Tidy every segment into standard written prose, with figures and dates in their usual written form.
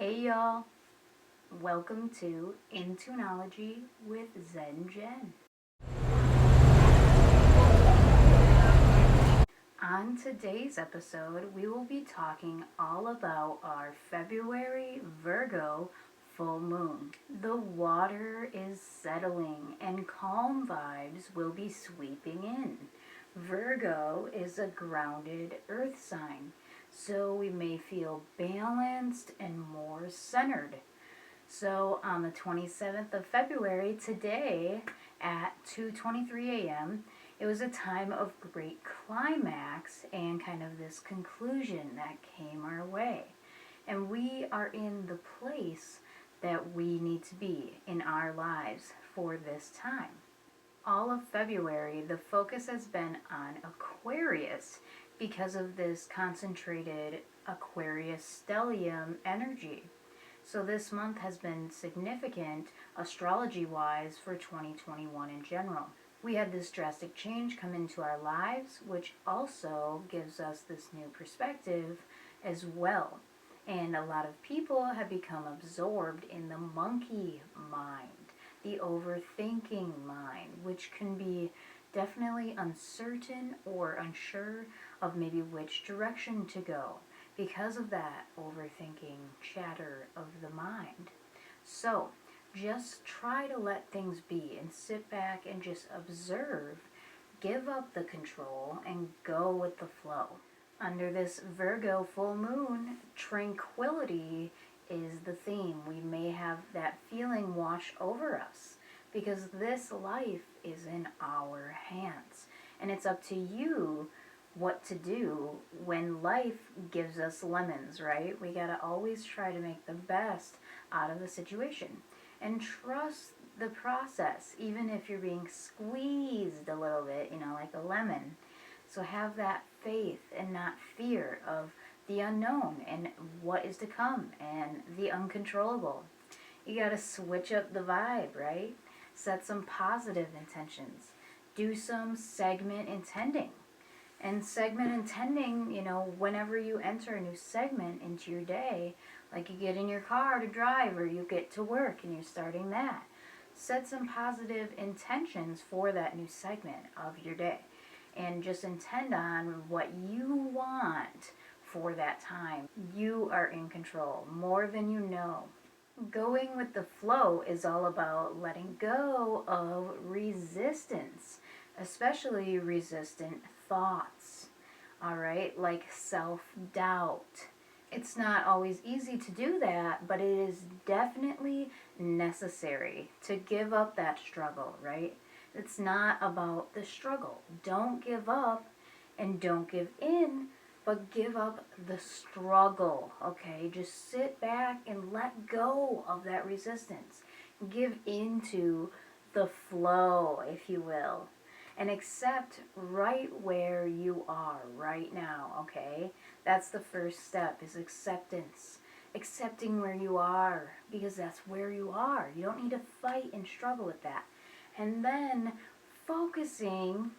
Hey y'all, welcome to Intuneology with Zen Jen. On today's episode, we will be talking all about our February Virgo full moon. The water is settling and calm vibes will be sweeping in. Virgo is a grounded earth sign, so we may feel balanced and more centered. So on the 27th of February, today at 2:23 a.m., it was a time of great climax and kind of this conclusion that came our way. And we are in the place that we need to be in our lives for this time. All of February, the focus has been on Aquarius because of this concentrated Aquarius stellium energy. So this month has been significant astrology-wise for 2021 in general. We had this drastic change come into our lives, which also gives us this new perspective as well. And a lot of people have become absorbed in the monkey mind, the overthinking mind, which can be definitely uncertain or unsure of maybe which direction to go because of that overthinking chatter of the mind. So just try to let things be and sit back and just observe, give up the control, and go with the flow. Under this Virgo full moon, tranquility is the theme. We may have that feeling wash over us because this life is in our hands. And it's up to you what to do when life gives us lemons, right? We gotta always try to make the best out of the situation and trust the process, even if you're being squeezed a little bit, like a lemon. So have that faith and not fear of the unknown and what is to come and the uncontrollable. You gotta switch up the vibe, right? Set some positive intentions. Do some segment intending. And segment intending, whenever you enter a new segment into your day, like you get in your car to drive or you get to work and you're starting that, set some positive intentions for that new segment of your day. And just intend on what you want for that time. You are in control more than you know. Going with the flow is all about letting go of resistance, especially resistant thoughts, all right, like self-doubt. It's not always easy to do that, but it is definitely necessary to give up that struggle, right? It's not about the struggle. Don't give up and don't give in, but give up the struggle, okay? Just sit back and let go of that resistance. Give into the flow, if you will, and accept right where you are right now, okay? That's the first step, is acceptance. Accepting where you are, because that's where you are. You don't need to fight and struggle with that. And then focusing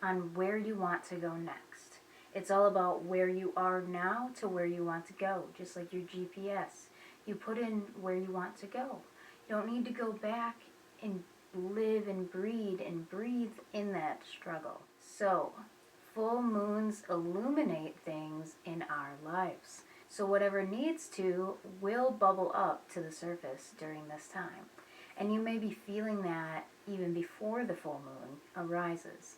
on where you want to go next. It's all about where you are now to where you want to go, just like your GPS. You put in where you want to go. You don't need to go back and live and breathe in that struggle. So, full moons illuminate things in our lives. So whatever needs to will bubble up to the surface during this time. And you may be feeling that even before the full moon arises.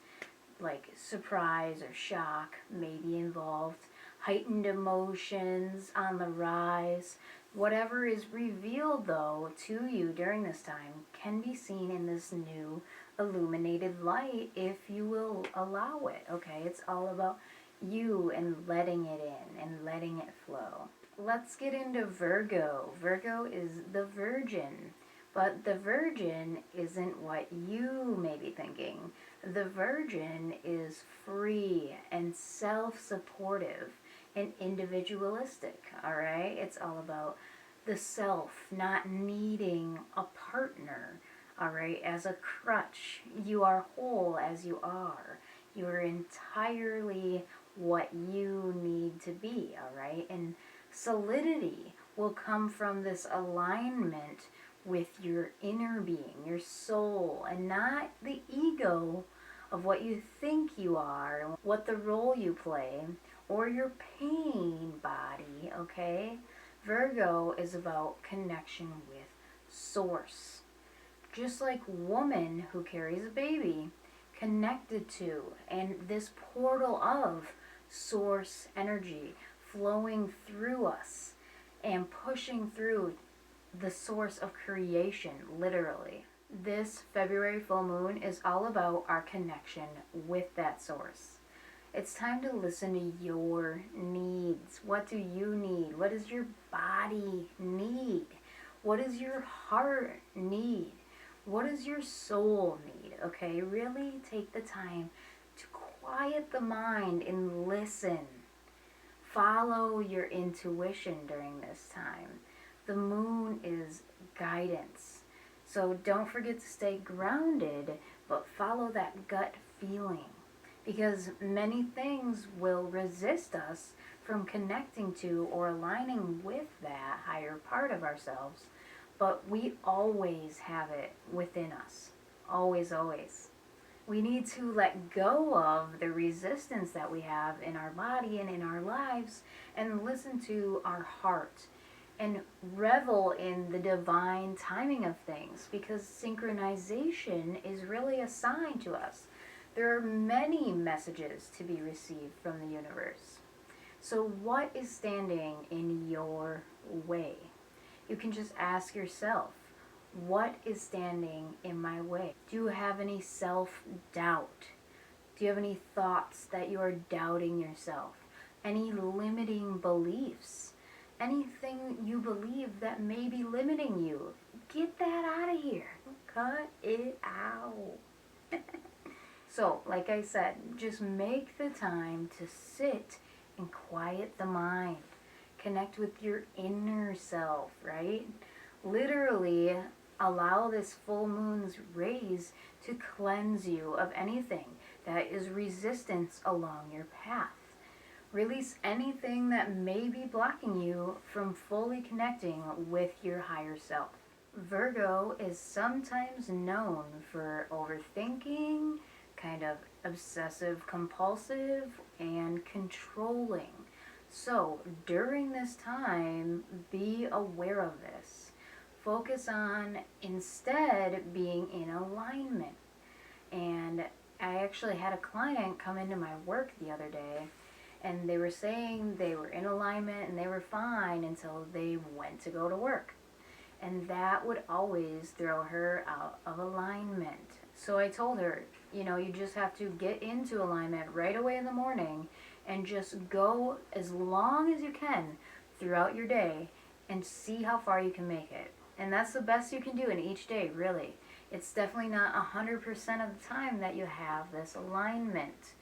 Like surprise or shock may be involved, heightened emotions on the rise. Whatever is revealed, though, to you during this time can be seen in this new illuminated light if you will allow it, okay? It's all about you and letting it in and letting it flow. Let's get into Virgo. Virgo is the Virgin. But the Virgin isn't what you may be thinking. The Virgin is free and self-supportive and individualistic, all right? It's all about the self, not needing a partner, all right, as a crutch. You are whole as you are. You are entirely what you need to be, all right? And solidity will come from this alignment with your inner being, your soul, and not the ego of what you think you are, what the role you play, or your pain body, okay? Virgo is about connection with source. Just like woman who carries a baby, connected to, and this portal of source energy flowing through us and pushing through the source of creation, literally. This February full moon is all about our connection with that source. It's time to listen to your needs. What do you need? What does your body need? What does your heart need? What does your soul need? Okay, really take the time to quiet the mind and listen. Follow your intuition during this time. The moon is guidance. So don't forget to stay grounded, but follow that gut feeling. Because many things will resist us from connecting to or aligning with that higher part of ourselves. But we always have it within us. Always, always. We need to let go of the resistance that we have in our body and in our lives and listen to our heart and revel in the divine timing of things, because synchronization is really a sign to us. There are many messages to be received from the universe. So what is standing in your way? You can just ask yourself, what is standing in my way? Do you have any self-doubt? Do you have any thoughts that you are doubting yourself? Any limiting beliefs? Anything you believe that may be limiting you? Get that out of here. Cut it out. So, like I said, just make the time to sit and quiet the mind. Connect with your inner self, right? Literally allow this full moon's rays to cleanse you of anything that is resistance along your path. Release anything that may be blocking you from fully connecting with your higher self. Virgo is sometimes known for overthinking, kind of obsessive compulsive, and controlling. So during this time, be aware of this. Focus on instead being in alignment. And I actually had a client come into my work the other day, and they were saying they were in alignment and they were fine until they went to go to work. And that would always throw her out of alignment. So I told her, you just have to get into alignment right away in the morning and just go as long as you can throughout your day and see how far you can make it. And that's the best you can do in each day, really. It's definitely not 100% of the time that you have this alignment.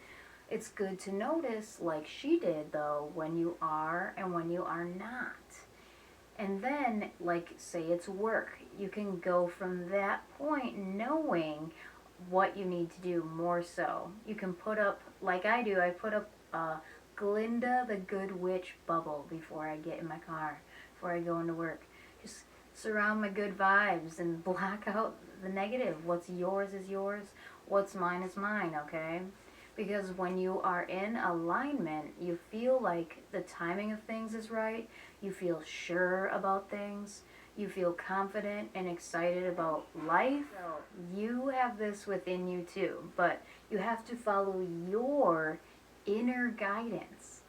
It's good to notice, like she did though, when you are and when you are not. And then, like, say it's work, you can go from that point knowing what you need to do more so. You can put up, like I do, I put up Glinda the Good Witch bubble before I get in my car, before I go into work. Just surround my good vibes and block out the negative. What's yours is yours, what's mine is mine, okay? Because when you are in alignment, you feel like the timing of things is right, you feel sure about things, you feel confident and excited about life. So you have this within you too, but you have to follow your inner guidance.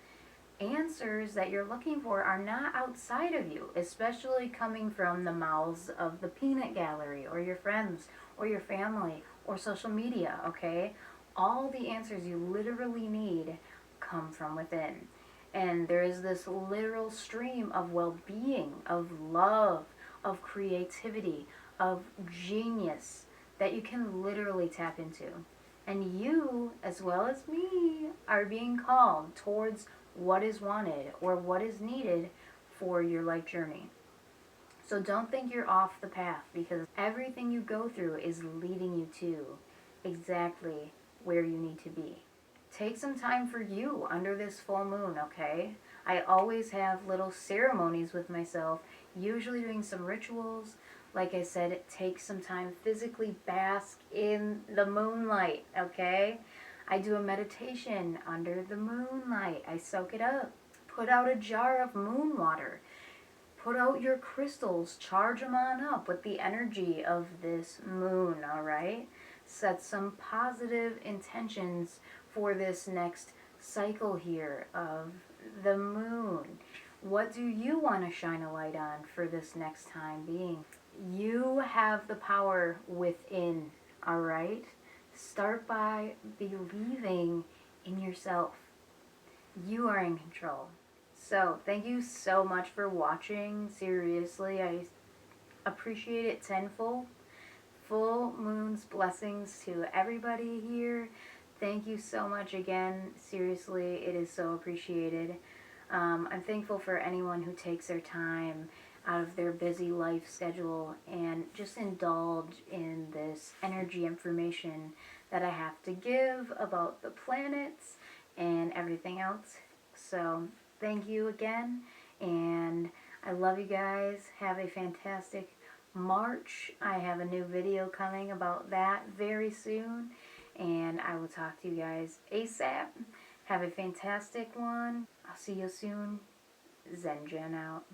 Answers that you're looking for are not outside of you, especially coming from the mouths of the peanut gallery or your friends or your family or social media, okay? All the answers you literally need come from within. And there is this literal stream of well-being, of love, of creativity, of genius that you can literally tap into. And you, as well as me, are being called towards what is wanted or what is needed for your life journey. So don't think you're off the path, because everything you go through is leading you to exactly where you need to be. Take some time for you under this full moon, okay? I always have little ceremonies with myself, usually doing some rituals. Like I said, take some time, physically bask in the moonlight, okay? I do a meditation under the moonlight. I soak it up. Put out a jar of moon water. Put out your crystals, charge them on up with the energy of this moon, all right? Set some positive intentions for this next cycle here of the moon. What do you want to shine a light on for this next time being? You have the power within, all right? Start by believing in yourself. You are in control. So, thank you so much for watching. Seriously, I appreciate it tenfold. Full moon's blessings to everybody here. Thank you so much again. Seriously, it is so appreciated. I'm thankful for anyone who takes their time out of their busy life schedule and just indulge in this energy information that I have to give about the planets and everything else. So, thank you again, and I love you guys. Have a fantastic March. I have a new video coming about that very soon, and I will talk to you guys ASAP. Have a fantastic one. I'll see you soon. Zenjan out.